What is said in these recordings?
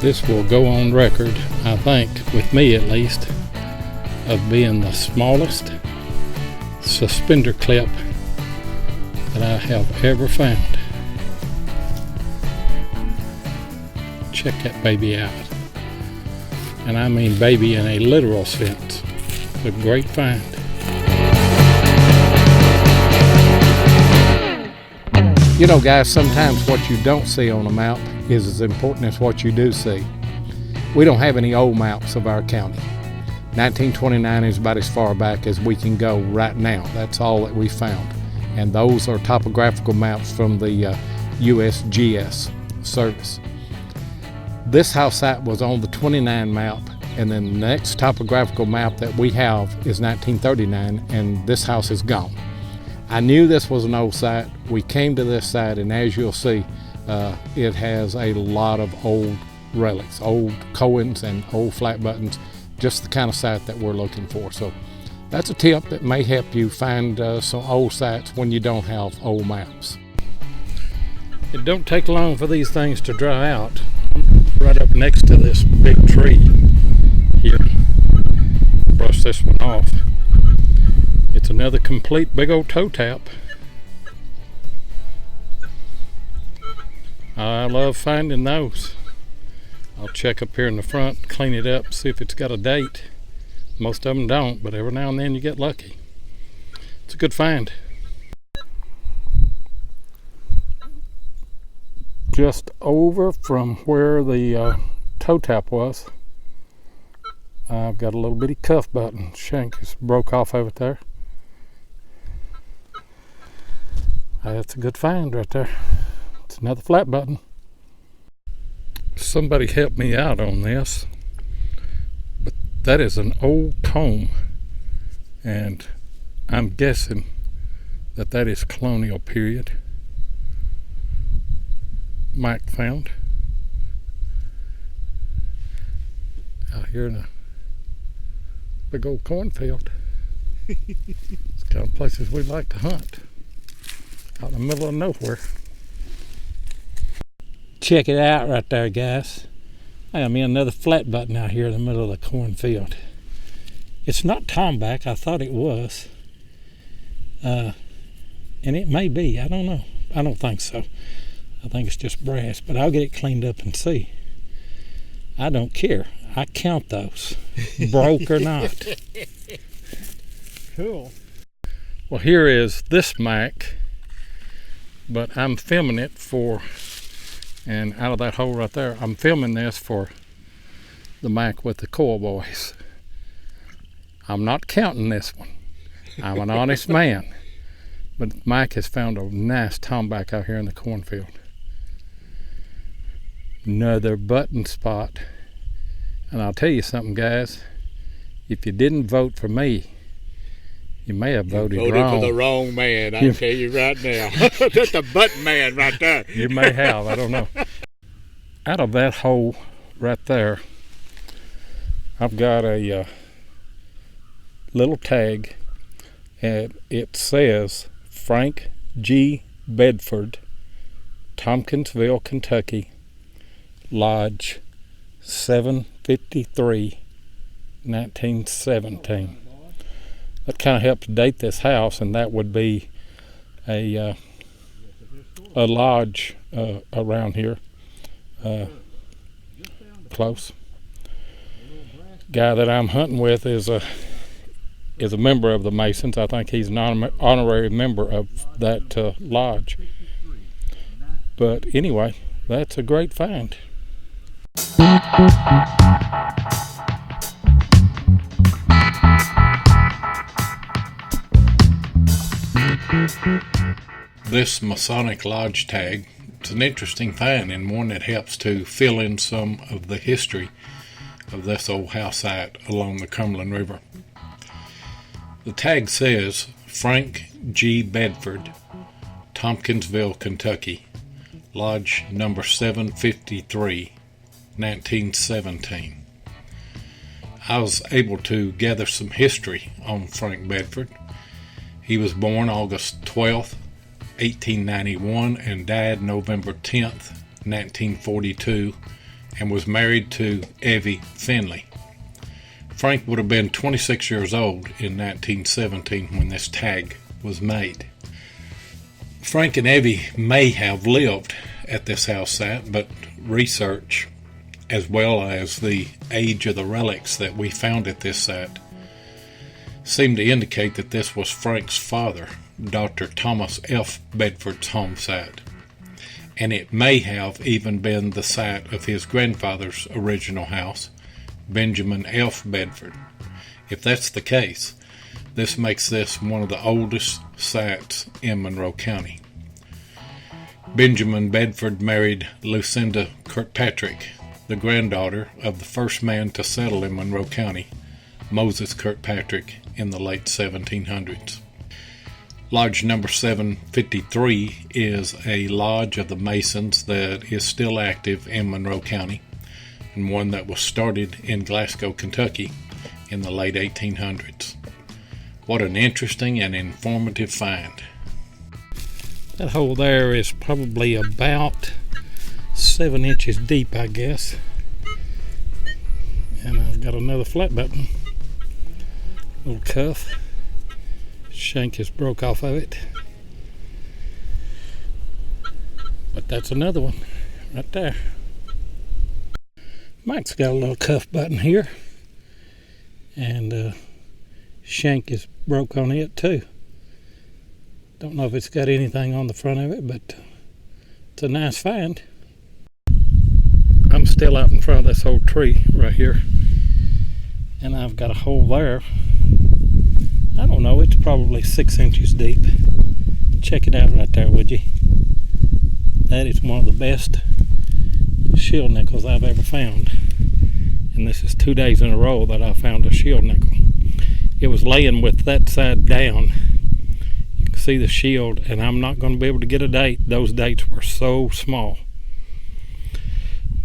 This will go on record, I think, with me at least, of being the smallest suspender clip that I have ever found. Check that baby out. And I mean baby in a literal sense. It's a great find. You know, guys, sometimes what you don't see on a map is as important as what you do see. We don't have any old maps of our county. 1929 is about as far back as we can go right now. That's all that we found. And those are topographical maps from the USGS service. This house site was on the 29 map, and then the next topographical map that we have is 1939, and this house is gone. I knew this was an old site. We came to this site, and as you'll see, it has a lot of old relics, old Cohens and old flat buttons, just the kind of site that we're looking for. So that's a tip that may help you find some old sites when you don't have old maps. It don't take long for these things to dry out. Right up next to this big tree here. Brush this one off. It's another complete big old toe tap. I love finding those. I'll check up here in the front, clean it up, see if it's got a date. Most of them don't, but every now and then you get lucky. It's a good find. Just over from where the toe tap was, I've got a little bitty cuff button. Shank just broke off over there. That's a good find right there. It's another flat button. Somebody help me out on this, but that is an old comb, and I'm guessing that that is colonial period. Mike found out here in a big old cornfield. It's the kind of places we like to hunt, out in the middle of nowhere. Check it out right there, guys. I got me another flat button out here in the middle of the cornfield. It's not tomback. I thought it was, and it may be. I don't know. I don't think so. I think it's just brass, but I'll get it cleaned up and see. I don't care. I count those, broke or not. Cool. Well, here is this mic, but I'm filming it for, and out of that hole right there, I'm filming this for the mic with the coil boys. I'm not counting this one. I'm an honest man. But Mike has found a nice tomback out here in the cornfield. Another button spot. And I'll tell you something, guys. If you didn't vote for me, you may have voted wrong. Voted for the wrong man, I tell you right now. That's the button man right there. You may have, I don't know. Out of that hole right there, I've got a little tag, and it says Frank G. Bedford, Tompkinsville, Kentucky, Lodge 753, 1917. That kind of helps date this house, and that would be a lodge around here, close. Guy that I'm hunting with is a member of the Masons. I think he's an honorary member of that lodge. But anyway, that's a great find. This Masonic Lodge tag, it's an interesting find and one that helps to fill in some of the history of this old house site along the Cumberland River. The tag says Frank G. Bedford, Tompkinsville, Kentucky, Lodge number 753, 1917. I was able to gather some history on Frank Bedford. He was born August 12th, 1891 and died November 10th, 1942 and was married to Evie Finley. Frank would have been 26 years old in 1917 when this tag was made. Frank and Evie may have lived at this house site, but research, as well as the age of the relics that we found at this site, seem to indicate that this was Frank's father, Dr. Thomas F. Bedford's home site, and it may have even been the site of his grandfather's original house, Benjamin F. Bedford. If that's the case, this makes this one of the oldest sites in Monroe County. Benjamin Bedford married Lucinda Kirkpatrick, the granddaughter of the first man to settle in Monroe County, Moses Kirkpatrick, in the late 1700s. Lodge number 753 is a lodge of the Masons that is still active in Monroe County, and one that was started in Glasgow, Kentucky in the late 1800s. What an interesting and informative find. That hole there is probably about 7 inches deep, I guess. And I've got another flat button. Little cuff. Shank is broke off of it. But that's another one right there. Mike's got a little cuff button here, and shank is broke on it too. Don't know if it's got anything on the front of it, but it's a nice find. I'm still out in front of this old tree right here, and I've got a hole there. I don't know, it's probably 6 inches deep. Check it out right there, would you? That is one of the best shield nickels I've ever found. And this is 2 days in a row that I found a shield nickel. It was laying with that side down. You can see the shield, and I'm not going to be able to get a date. Those dates were so small.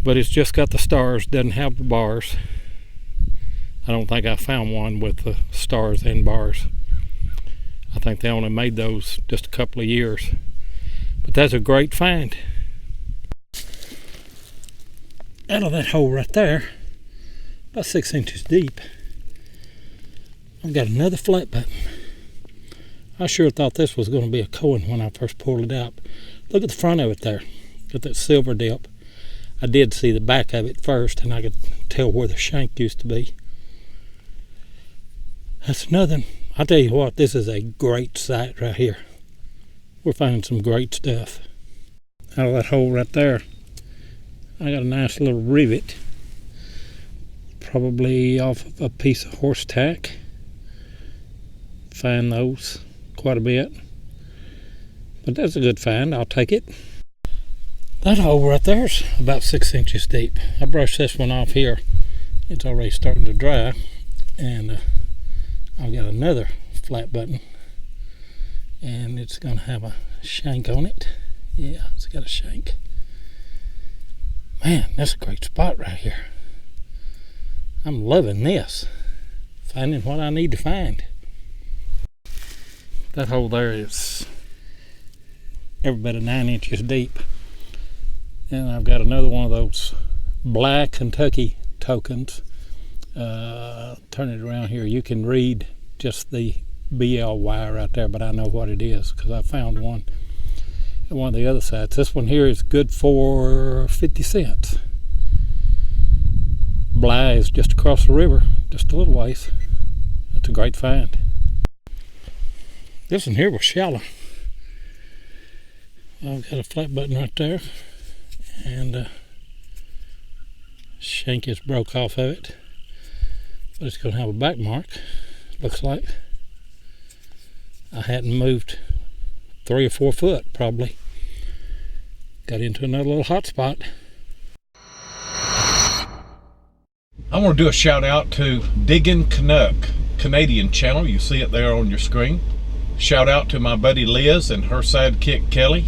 But it's just got the stars, doesn't have the bars. I don't think I found one with the stars and bars. I think they only made those just a couple of years. But that's a great find. Out of that hole right there, about 6 inches deep, I've got another flat button. I sure thought this was going to be a coin when I first pulled it out. Look at the front of it there. Got that silver dip. I did see the back of it first, and I could tell where the shank used to be. That's another one. I'll tell you what, this is a great site right here. We're finding some great stuff. Out of that hole right there, I got a nice little rivet, probably off of a piece of horse tack. Find those quite a bit, but that's a good find. I'll take it. That hole right there's about 6 inches deep. I brushed this one off here. It's already starting to dry, and I've got another flat button, and it's going to have a shank on it. Yeah, it's got a shank. Man, that's a great spot right here. I'm loving this. Finding what I need to find. That hole there is every bit of 9 inches deep. And I've got another one of those black Kentucky tokens. Turn it around here. You can read just the BLY right there, but I know what it is because I found one at one of the other sites. This one here is good for 50 cents. Bly is just across the river, just a little ways. That's a great find. This one here was shallow. I've got a flat button right there, and shank is broke off of it, but it's going to have a back mark, looks like. I hadn't moved 3 or 4 foot probably. Got into another little hot spot. I want to do a shout out to Diggin' Canuck Canadian channel. You see it there on your screen. Shout out to my buddy Liz and her sidekick Kelly.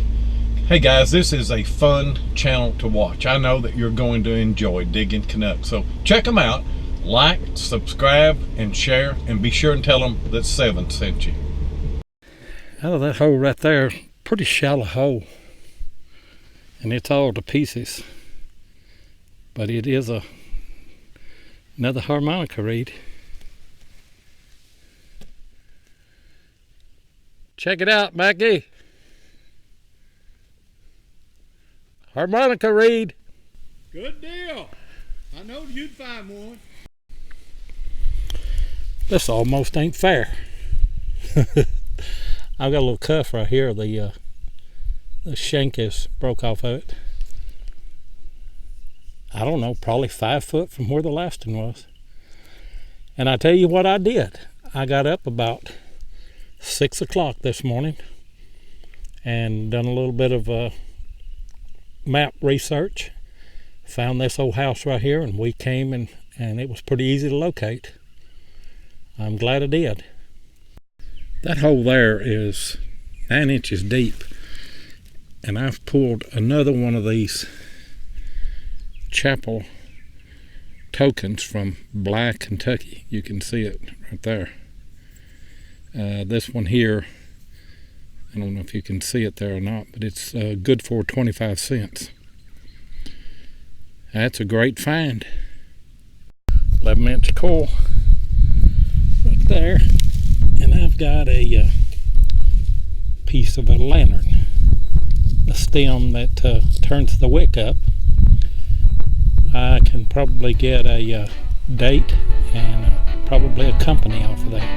Hey guys, this is a fun channel to watch. I know that you're going to enjoy Diggin' Canuck. So check them out. Like, subscribe, and share, and be sure and tell them that Seven sent you. Out of that hole right there, pretty shallow hole. And it's all to pieces. But it is another harmonica reed. Check it out, Mackie. Harmonica reed. Good deal. I know you'd find one. This almost ain't fair. I've got a little cuff right here. The shank is broke off of it. I don't know, probably 5 foot from where the last one was. And I tell you what I did. I got up about 6 o'clock this morning and done a little bit of map research. Found this old house right here, and we came and it was pretty easy to locate. I'm glad I did. That hole there is 9 inches deep, and I've pulled another one of these chapel tokens from Bly, Kentucky. You can see it right there. This one here, I don't know if you can see it there or not, but it's good for 25 cents. That's a great find. 11-inch coil right there, and I've got a piece of a lantern, a stem that turns the wick up. I can probably get a date and probably a company off of that.